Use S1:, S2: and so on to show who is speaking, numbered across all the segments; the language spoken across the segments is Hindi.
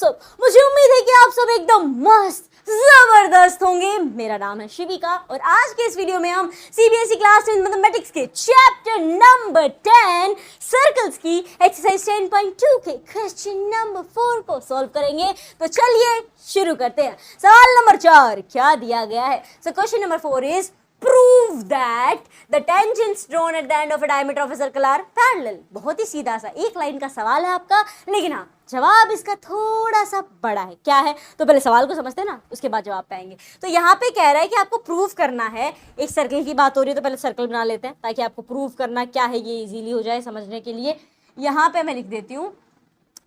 S1: सब? मुझे उम्मीद है कि आप सब एकदम मस्त जबरदस्त होंगे। मेरा नाम है शिविका और आज के इस वीडियो में हम सीबीएसई क्लास 10 मैथमेटिक्स के चैप्टर नंबर 10 सर्कल्स की एक्सरसाइज 10.2 के क्वेश्चन नंबर 4 को सॉल्व करेंगे। तो चलिए शुरू करते हैं। सवाल नंबर 4 क्या दिया गया है? So question number 4 is prove that the tangents drawn at the end of a diameter of a circle are parallel। बहुत ही सीधा सा एक लाइन का सवाल है आपका, लेकिन हाँ जवाब इसका थोड़ा सा बड़ा है। क्या है? तो पहले सवाल को समझते हैं ना, उसके बाद जवाब पाएंगे। तो यहाँ पे कह रहा है कि आपको प्रूव करना है, एक सर्कल की बात हो रही है तो पहले सर्कल बना लेते हैं ताकि आपको प्रूव करना क्या है ये इजीली हो जाए समझने के लिए। यहाँ पे मैं लिख देती हूँ,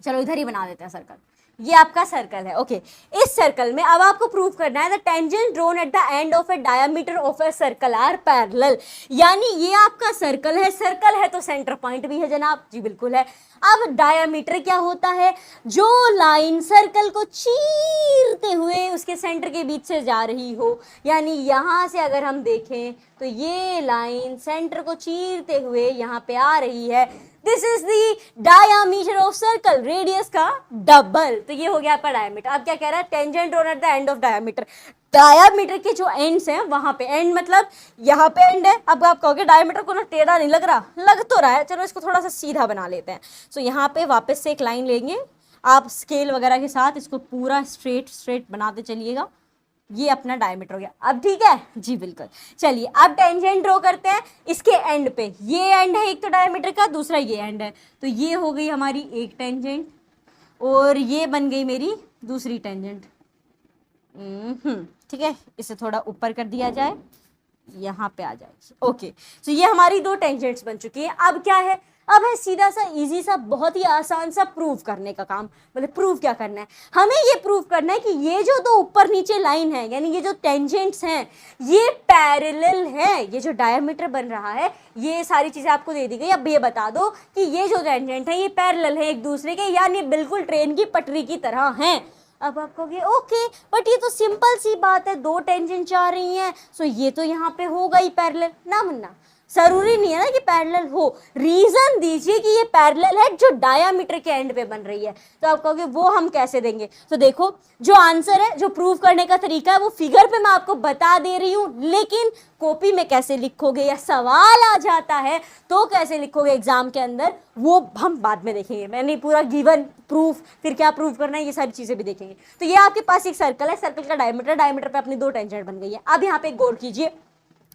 S1: चलो इधर ही बना देते हैं सर्कल। ये आपका सर्कल है, ओके। इस सर्कल में अब आपको प्रूव करना है the tangent drawn at the end of a diameter of a circle are parallel. यानी ये आपका सर्कल है तो सेंटर पॉइंट भी है जनाब, जी बिल्कुल है। अब डायमीटर क्या होता है? जो लाइन सर्कल को चीरते हुए उसके सेंटर के बीच से जा रही हो, यानी यहाँ से अगर हम देखें तो ये लाइन सेंटर को चीरते हुए यहाँ पे आ रही है। This is the diameter of circle, radius का डबल। तो ये हो गया आपका डायमीटर। अब क्या कह रहा है? Tangent drawn at the end of diameter. Diameter के जो एंड्स हैं वहां पे, एंड मतलब यहाँ पे एंड है। अब आप कहोगे डायमीटर को ना टेढ़ा नहीं लग रहा, लग तो रहा है, चलो इसको थोड़ा सा सीधा बना लेते हैं। सो यहाँ पे वापस से एक लाइन लेंगे, आप स्केल वगैरह के साथ इसको पूरा स्ट्रेट बनाते चलिएगा। ये अपना डायमीटर हो गया। अब ठीक है जी बिल्कुल। चलिए अब टेंजेंट ड्रॉ करते हैं इसके एंड पे। ये एंड है एक तो डायमीटर का, दूसरा ये एंड है। तो ये हो गई हमारी एक टेंजेंट और ये बन गई मेरी दूसरी टेंजेंट। ठीक है, इसे थोड़ा ऊपर कर दिया जाए, यहाँ पे आ जाए। ओके, तो ये हमारी दो टेंजेंट्स बन चुकी है। अब क्या है? अब है सीधा सा इजी सा बहुत ही आसान सा प्रूव करने का काम। मतलब प्रूव क्या करना है? हमें ये प्रूव करना है कि ये जो दो ऊपर नीचे लाइन है, यानी ये जो टेंजेंट्स हैं ये पैरेलल है। ये जो डायमीटर बन रहा है, ये सारी चीजें आपको दे दी गई। अब ये बता दो कि ये जो टेंजेंट है ये पैरेलल है एक दूसरे के, यानी बिल्कुल ट्रेन की पटरी की तरह हैं। अब आप कहोगे ओके बट ये तो सिंपल सी बात है, दो टेंजेंट जा रही हैं, सो ये तो यहाँ पे होगा ही पैरेलल। ना मुन्ना, जरूरी नहीं है ना कि पैरेलल हो। रीजन दीजिए कि ये पैरेलल है जो डायामीटर के एंड पे बन रही है। तो आप कहोगे वो हम कैसे देंगे? तो देखो जो आंसर है, जो प्रूव करने का तरीका है वो फिगर पे मैं आपको बता दे रही हूँ, लेकिन कॉपी में कैसे लिखोगे या सवाल आ जाता है तो कैसे लिखोगे एग्जाम के अंदर, वो हम बाद में देखेंगे। मैंने पूरा गिवन प्रूफ, फिर क्या प्रूव करना है, ये सारी चीजें भी देखेंगे। तो ये आपके पास एक सर्कल है, सर्कल का डायमीटर पे अपनी दो टेंजेंट बन गई है। अब यहाँ पे गौर कीजिए,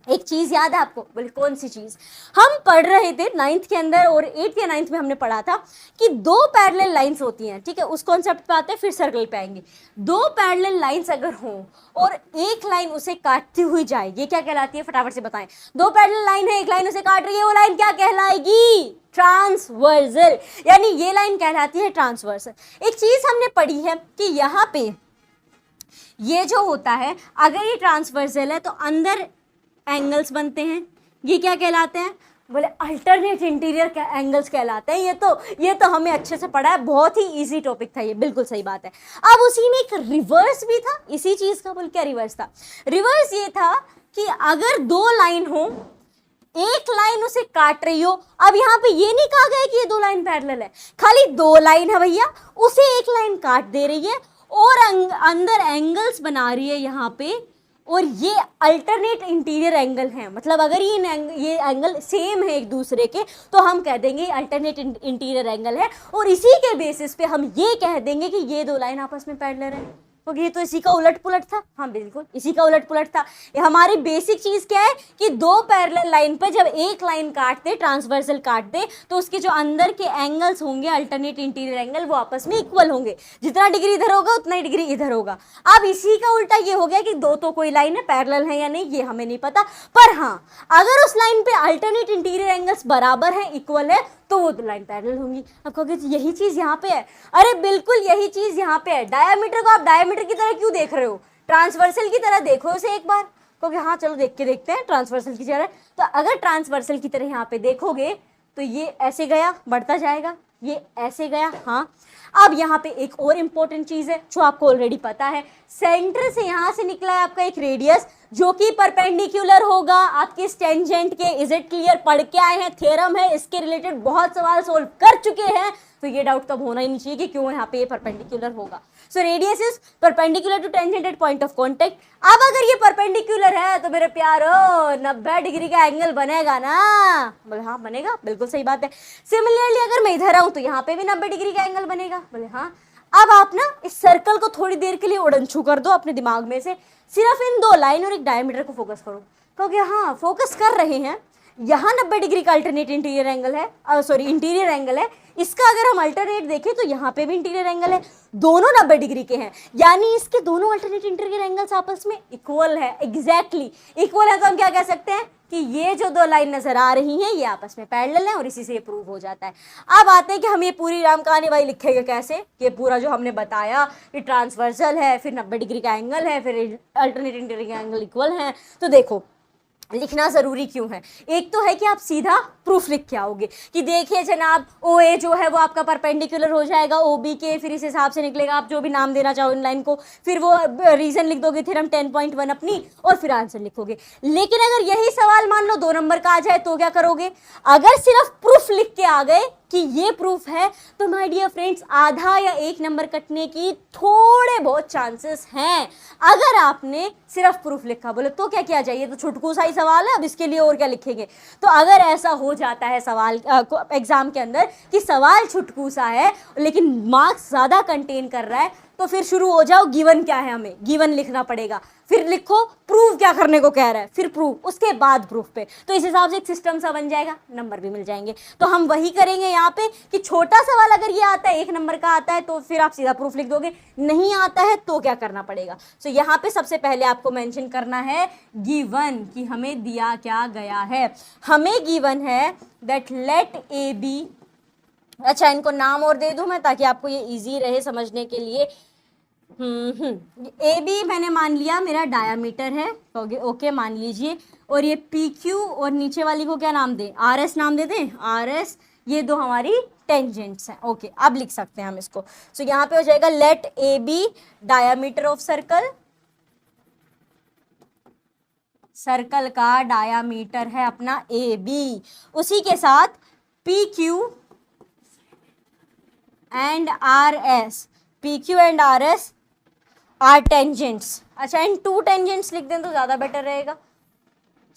S1: एक चीज याद है आपको? बोले कौन सी चीज? हम पढ़ रहे थे 9th के अंदर और 8th या 9th में हमने पढ़ा था कि दो पैरेलल लाइंस होती हैं। ठीक है, उस कॉन्सेप्ट पे आते हैं, फिर सर्कल पे आएंगे। दो पैरेलल लाइंस अगर हों और एक लाइन उसे काटती हुई जाए, ये क्या कहलाती है? फटाफट से बताएं। दो पैरेलल लाइन है, एक लाइन उसे काट रही है, वो लाइन क्या कहलाएगी? ट्रांसवर्सल। यानी ये लाइन कहलाती है ट्रांसवर्सल। एक चीज हमने पढ़ी है कि यहाँ पे ये जो होता है, अगर ये ट्रांसवर्सल है तो अंदर एंगल्स बनते हैं, ये क्या कहलाते हैं? बोले अल्टरनेट इंटीरियर एंगल्स कहलाते हैं। ये तो हमें अच्छे से पढ़ा है, बहुत ही इजी टॉपिक था ये, बिल्कुल सही बात है। अब उसी में एक रिवर्स भी था इसी चीज का। बोल क्या रिवर्स था? रिवर्स ये था कि अगर दो लाइन हो, एक लाइन उसे काट रही हो। अब यहाँ पे ये नहीं कहा गया कि ये दो लाइन पैरेलल है, खाली दो लाइन है भैया, उसे एक लाइन काट दे रही है और अंदर एंगल्स बना रही है यहाँ पे, और ये अल्टरनेट इंटीरियर एंगल है। मतलब अगर ये एंगल सेम है एक दूसरे के तो हम कह देंगे अल्टरनेट इंटीरियर एंगल है, और इसी के बेसिस पे हम ये कह देंगे कि ये दो लाइन आपस में पैरेलल है। तो ये तो इसी का उलट पुलट था। हाँ बिल्कुल इसी का उलट पुलट था। ये हमारी बेसिक चीज क्या है कि दो पैरेलल लाइन पर जब एक लाइन काट दे, ट्रांसवर्सल काट दे, तो उसके जो अंदर के एंगल्स होंगे अल्टरनेट इंटीरियर एंगल, वो आपस में इक्वल होंगे। जितना डिग्री इधर होगा उतना ही डिग्री इधर होगा। अब इसी का उल्टा ये हो गया कि दो तो कोई लाइन है, पैरेलल है या नहीं ये हमें नहीं पता, पर हाँ अगर उस लाइन पे अल्टरनेट इंटीरियर एंगल्स बराबर है, इक्वल है, तो वो दो लाइन पैरेलल होंगी। अब कहोगे यही चीज यहाँ पे है। अरे बिल्कुल यही चीज यहाँ पे है। डायमीटर को आप डायमीटर की तरह क्यों देख रहे हो? ट्रांसवर्सल की तरह देखो उसे एक बार। कहोगे हाँ चलो देख के देखते हैं ट्रांसवर्सल की तरह। तो अगर ट्रांसवर्सल की तरह यहाँ पे देखोगे तो ये ऐसे गया, बढ़ता जाएगा, ये ऐसे गया। हाँ, अब यहाँ पे एक और इम्पोर्टेंट चीज है जो आपको ऑलरेडी पता है, सेंटर से यहाँ से निकला है आपका एक रेडियस, जो कि परपेंडिकुलर होगा आपके इस टेंजेंट के। Is it clear? पढ़ के आए हैं, थ्योरम है, इसके रिलेटेड बहुत सवाल सोल्व कर चुके हैं, तो ये डाउट कब होना ही नहीं चाहिए कि क्यों यहाँ पे ये परपेंडिकुलर होगा। So radius is perpendicular to tangent at point of contact. अब अगर ये परपेंडिकुलर है तो मेरे प्यारो 90 डिग्री का एंगल बनेगा ना? बोले हाँ बनेगा, बिल्कुल सही बात है। सिमिलरली अगर मैं इधर आऊं तो यहाँ पे भी 90 डिग्री का एंगल बनेगा। बोले हाँ। अब आप ना इस सर्कल को थोड़ी देर के लिए उड़न छू कर दो अपने दिमाग में से, सिर्फ इन दो लाइन और एक डायमीटर को फोकस करो। क्योंकि हाँ फोकस कर रहे हैं, यहाँ 90 डिग्री का अल्टरनेट इंटीरियर एंगल है, सॉरी इंटीरियर एंगल है। इसका अगर हम अल्टरनेट देखें तो यहाँ पे भी इंटीरियर एंगल है, दोनों 90 डिग्री के हैं, यानी इसके दोनों अल्टरनेट इंटीरियर एंगल्स आपस में इक्वल है। एग्जैक्टली इक्वल है तो हम क्या कह सकते हैं कि ये जो दो लाइन नजर आ रही हैं ये आपस में पैरेलल है और इसी से ये प्रूव हो जाता है। अब आते हैं कि हम ये पूरी राम कहानी भाई लिखेंगे कैसे। ये पूरा जो हमने बताया ये ट्रांसवर्सल है, फिर 90 डिग्री का एंगल है, फिर अल्टरनेट इंटीरियर एंगल इक्वल है। तो देखो लिखना ज़रूरी क्यों है? एक तो है कि आप सीधा प्रूफ लिख के आओगे कि देखिए जनाब ओ ए जो है वो आपका परपेंडिकुलर हो जाएगा ओ बी के, फिर इस हिसाब से निकलेगा। आप जो भी नाम देना चाहो इन लाइन को, फिर वो रीज़न लिख दोगे, थ्योरम 10.1 अपनी, और फिर आंसर लिखोगे। लेकिन अगर यही सवाल मान लो 2 नंबर का आ जाए तो क्या करोगे? अगर सिर्फ प्रूफ लिख के आ गए कि ये प्रूफ है तो माय डियर फ्रेंड्स आधा या 1 नंबर कटने की थोड़े बहुत चांसेस हैं। अगर आपने सिर्फ प्रूफ लिखा, बोले तो क्या किया जाए, ये तो छुटकू सा ही सवाल है, अब इसके लिए और क्या लिखेंगे। तो अगर ऐसा हो जाता है सवाल एग्जाम के अंदर कि सवाल छुटकू सा है लेकिन मार्क्स ज़्यादा कंटेन कर रहा है, तो फिर शुरू हो जाओ गिवन क्या है, हमें गिवन लिखना पड़ेगा, फिर लिखो प्रूफ क्या करने को कह रहा है, फिर प्रूफ, उसके बाद प्रूफ पे। तो इस हिसाब से एक सिस्टम सा बन जाएगा, नंबर भी मिल जाएंगे। तो हम वही करेंगे यहाँ पे कि छोटा सवाल अगर ये आता है 1 नंबर का आता है तो फिर आप सीधा प्रूफ लिख दोगे, नहीं आता है तो क्या करना पड़ेगा। सो यहाँ पे सबसे पहले आपको मेंशन करना है गिवन, कि हमें दिया क्या गया है। हमें गिवन है दैट लेट ए बी, अच्छा इनको नाम और दे दूं मैं ताकि आपको ये इजी रहे समझने के लिए। ए बी मैंने मान लिया मेरा डायामीटर है, ओके मान लीजिए। और ये पी क्यू और नीचे वाली को क्या नाम दें, आर एस नाम दे दें, आर एस। ये दो हमारी टेंजेंट्स हैं। ओके अब लिख सकते हैं हम इसको। सो यहाँ पे हो जाएगा let A B diameter of circle, circle का डायामीटर है अपना ए बी, उसी के साथ P Q and R S, P Q and R S are tangents. अच्छा इन 2 टेंजेंट्स लिख दें तो ज़्यादा बेटर रहेगा,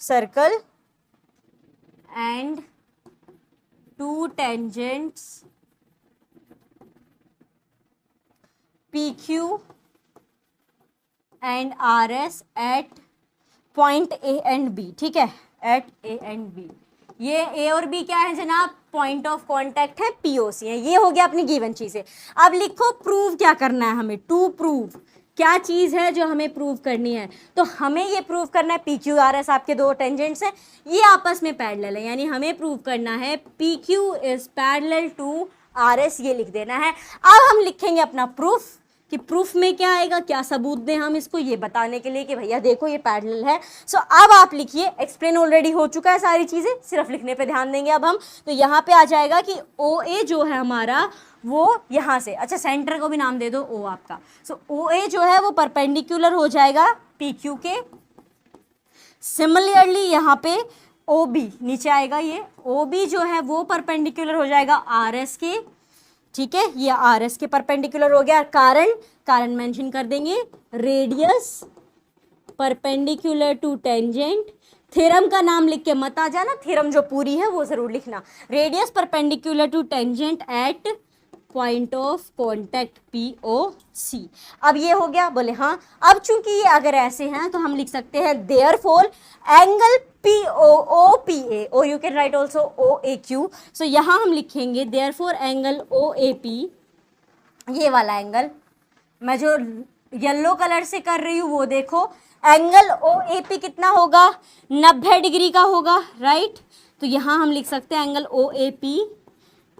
S1: circle and 2 tangents P Q and R S at point A and B. ठीक है, एट ए एंड बी। ये ए और बी क्या है जनाब, पॉइंट ऑफ कांटेक्ट है, पीओसी है। ये हो गया अपनी गिवन चीज़ें। अब लिखो प्रूव क्या करना है हमें, टू प्रूव क्या चीज़ है जो हमें प्रूव करनी है। तो हमें ये प्रूव करना है पी क्यू आर एस आपके 2 टेंजेंट्स हैं, ये आपस में पैरेलल है, यानी हमें प्रूव करना है P Q is parallel to R S, ये लिख देना है। अब हम लिखेंगे अपना प्रूफ कि प्रूफ में क्या आएगा, क्या सबूत दें हम इसको, ये बताने के लिए कि भैया देखो ये पैरेलल है। सो अब आप लिखिए, एक्सप्लेन ऑलरेडी हो चुका है सारी चीज़ें, सिर्फ लिखने पे ध्यान देंगे अब हम। तो यहाँ पे आ जाएगा कि ओ ए जो है हमारा वो यहाँ से, अच्छा सेंटर को भी नाम दे दो ओ आपका। सो ओ ए जो है वो परपेंडिकुलर हो जाएगा पी क्यू के। सिमिलरली यहाँ पे ओ बी नीचे आएगा, ये ओ बी जो है वो परपेंडिकुलर हो जाएगा आर एस के। ठीक है, ये आर एस के परपेंडिकुलर हो गया। कारण मेंशन कर देंगे, radius perpendicular to tangent. Theorem का नाम लिख के मत आ जाना, थ्योरम जो पूरी है वो जरूर लिखना। Radius perpendicular to tangent at point of contact P O C. अब ये हो गया, बोले हाँ। अब चूंकि ये अगर ऐसे हैं तो हम लिख सकते हैं therefore angle P O O P A, और you can write also O A Q. So यहाँ हम लिखेंगे therefore angle O A P, ये वाला एंगल मैं जो येलो कलर से कर रही हूँ वो देखो, एंगल ओ ए पी कितना होगा, 90 डिग्री का होगा, राइट। तो यहाँ हम लिख सकते हैं angle O A P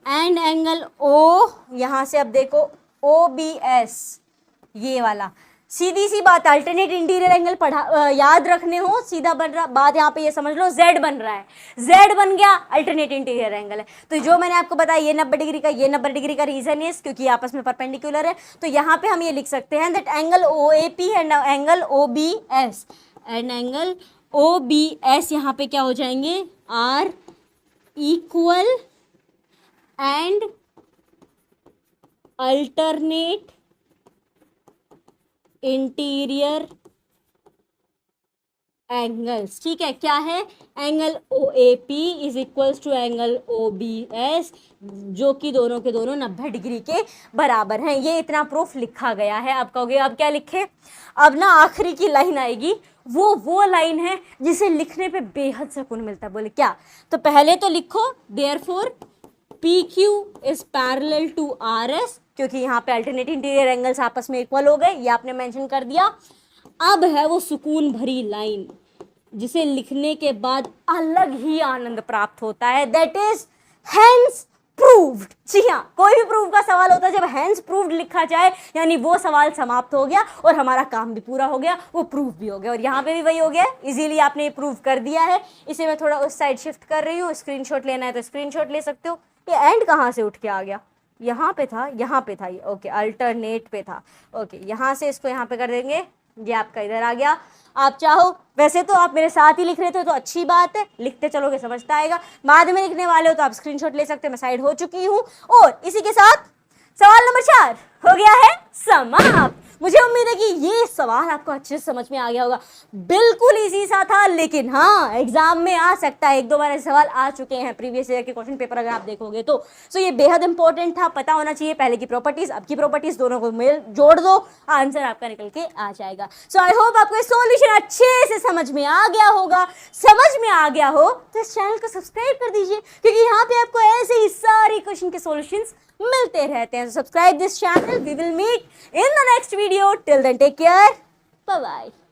S1: and angle O, यहाँ से अब देखो ओ बी एस, ये वाला। सीधी सी बात, अल्टरनेट इंटीरियर एंगल याद रखने हो, सीधा बात यहाँ पे ये समझ लो, Z बन रहा है, Z बन गया अल्टरनेट इंटीरियर एंगल है। तो जो मैंने आपको बताया ये 90 डिग्री का, ये 90 डिग्री का रीजन है क्योंकि आपस में परपेंडिकुलर है। तो यहाँ पे हम ये लिख सकते हैं that angle O A P and angle O B S, and angle OBS यहाँ पे क्या हो जाएंगे, are equal and alternate interior angles. ठीक है, क्या है, angle OAP is equals to angle OBS, जो कि दोनों के दोनों 90 डिग्री के बराबर हैं। ये इतना प्रूफ लिखा गया है। आप कहोगे अब क्या लिखे, अब ना आखिरी की लाइन आएगी, वो लाइन है जिसे लिखने पे बेहद सुकून मिलता है। बोले क्या, तो पहले तो लिखो therefore PQ is parallel to RS, क्योंकि यहाँ पे अल्टरनेट इंटीरियर एंगल्स आपस में इक्वल हो गए, ये आपने मेंशन कर दिया। अब है वो सुकून भरी लाइन जिसे लिखने के बाद अलग ही आनंद प्राप्त होता है, दैट इज हेंस प्रूव्ड। जी हाँ, कोई भी प्रूफ का सवाल होता है जब हेंस प्रूव्ड लिखा जाए, यानी वो सवाल समाप्त हो गया और हमारा काम भी पूरा हो गया, वो प्रूफ भी हो गया। और यहाँ पे भी वही हो गया, इजीली आपने ये प्रूफ कर दिया है। इसे मैं थोड़ा उस साइड शिफ्ट कर रही हूँ, स्क्रीनशॉट लेना है तो स्क्रीनशॉट ले सकते हो। ये एंड कहाँ से उठ के आ गया, यहाँ पे था, यहाँ पे था ये, ओके अल्टरनेट पे था, ओके यहाँ से इसको यहाँ पे कर देंगे, ये आपका इधर आ गया। आप चाहो, वैसे तो आप मेरे साथ ही लिख रहे थे तो अच्छी बात है, लिखते चलोगे समझता आएगा। बाद में लिखने वाले हो तो आप स्क्रीनशॉट ले सकते हो, मैं साइड हो चुकी हूँ। और इसी के साथ सवाल नंबर 4 हो गया है समाप्त। मुझे उम्मीद है कि ये सवाल आपको अच्छे से समझ में आ गया होगा। बिल्कुल इजी सा था, लेकिन हाँ एग्जाम में आ सकता है, 1-2 बार ऐसे सवाल आ चुके हैं प्रीवियस ईयर के क्वेश्चन पेपर अगर आप देखोगे तो। सो ये बेहद इंपॉर्टेंट था, पता होना चाहिए पहले की प्रॉपर्टीज अब की प्रॉपर्टीज, दोनों को मेल जोड़ दो, आंसर आपका निकल के आ जाएगा। सो आई होप आपको सॉल्यूशन अच्छे से समझ में आ गया होगा। समझ में आ गया हो तो इस चैनल को सब्सक्राइब कर दीजिए, क्योंकि यहाँ पे आपको ऐसे ही सारी क्वेश्चन के सॉल्यूशंस मिलते रहते हैं। Subscribe this channel, we will meet in the next video. Till then, take care. Bye bye.